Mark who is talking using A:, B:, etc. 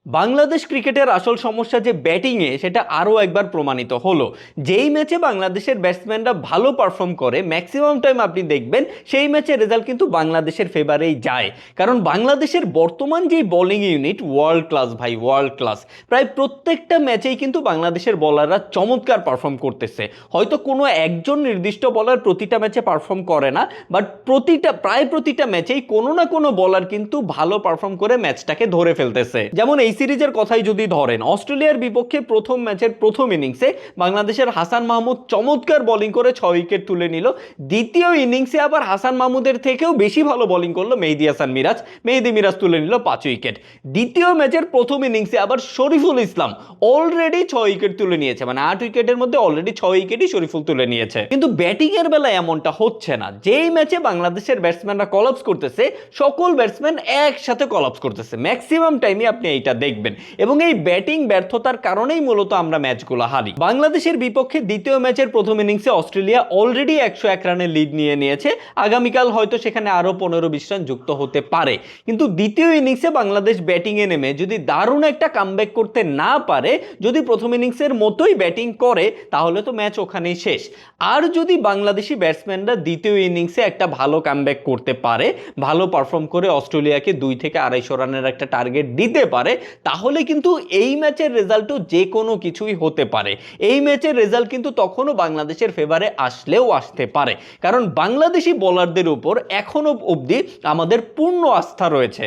A: বাংলাদেশ ক্রিকেটের আসল সমস্যা যে ব্যাটিংয়ে সেটা আরও একবার প্রমাণিত হলো। যেই ম্যাচে বাংলাদেশের ব্যাটসম্যানরা ভালো পারফর্ম করে ম্যাক্সিমাম টাইম আপনি দেখবেন সেই ম্যাচের রেজাল্ট কিন্তু বাংলাদেশের ফেভারেই যায়। কারণ বাংলাদেশের বর্তমান যেই বোলিং ইউনিট ওয়ার্ল্ড ক্লাস ভাই, ওয়ার্ল্ড ক্লাস। প্রায় প্রত্যেকটা ম্যাচেই কিন্তু বাংলাদেশের বলাররা চমৎকার পারফর্ম করতেছে। হয়তো কোনো একজন নির্দিষ্ট বলার প্রতিটা ম্যাচে পারফর্ম করে না, বাট প্রায় প্রতিটা ম্যাচেই কোনো না কোনো বলার কিন্তু ভালো পারফর্ম করে ম্যাচটাকে ধরে ফেলতেছে। যেমন এই সিরিজের কথাই যদি ধরেন, অস্ট্রেলিয়ার বিপক্ষে প্রথম ম্যাচের প্রথম ইনিংসে বাংলাদেশের হাসান মাহমুদ চমৎকার বোলিং করে 6 উইকেট তুলে নিল। দ্বিতীয় ইনিংসে আবার হাসান মাহমুদের থেকেও বেশি ভালো বোলিং করলো মেহেদী হাসান মিরাজ। মেহেদী মিরাজ তুলে নিল 5 উইকেট। দ্বিতীয় ম্যাচের প্রথম ইনিংসে আবার শরীফুল ইসলাম অলরেডি 6 উইকেট তুলে নিয়েছে, মানে 8 উইকেটের মধ্যে অলরেডি 6 উইকেটই শরীফুল তুলে নিয়েছে। কিন্তু ব্যাটিং এর বেলায় এমনটা হচ্ছে না। যেই ম্যাচে বাংলাদেশের ব্যাটসম্যানরা কলাপস করতেছে, সকল ব্যাটসম্যান একসাথে কলাপস করতেছে ম্যাক্সিমাম টাইমে, আপনি এইটা দেখবেন। এবং এই ব্যাটিং ব্যর্থতার কারণেই মূলত আমরা ম্যাচগুলো হারি। বাংলাদেশের বিপক্ষে দ্বিতীয় ম্যাচের প্রথম ইনিংসে অস্ট্রেলিয়া অলরেডি 101 রানের লিড নিয়ে নিয়েছে। আগামীকাল হয়তো সেখানে আরো 15-20 রান যুক্ত হতে পারে। কিন্তু দ্বিতীয় ইনিংসে বাংলাদেশ ব্যাটিংয়ে নেমে যদি দারুণ একটা কামব্যাক করতে না পারে, যদি প্রথম ইনিংসের মতোই ব্যাটিং করে, তাহলে তো ম্যাচ ওখানেই শেষ। আর যদি বাংলাদেশি ব্যাটসম্যানরা দ্বিতীয় ইনিংসে একটা ভালো কামব্যাক করতে পারে, ভালো পারফর্ম করে অস্ট্রেলিয়াকে 2 থেকে 250 রানের একটা টার্গেট দিতে পারে, তাহলে কিন্তু এই ম্যাচের রেজাল্টও যে কোনো কিছুই হতে পারে। এই ম্যাচের রেজাল্ট কিন্তু তখনও বাংলাদেশের ফেভারে আসলেও আসতে পারে, কারণ বাংলাদেশি বোলারদের উপর এখনো অবধি আমাদের পূর্ণ আস্থা রয়েছে।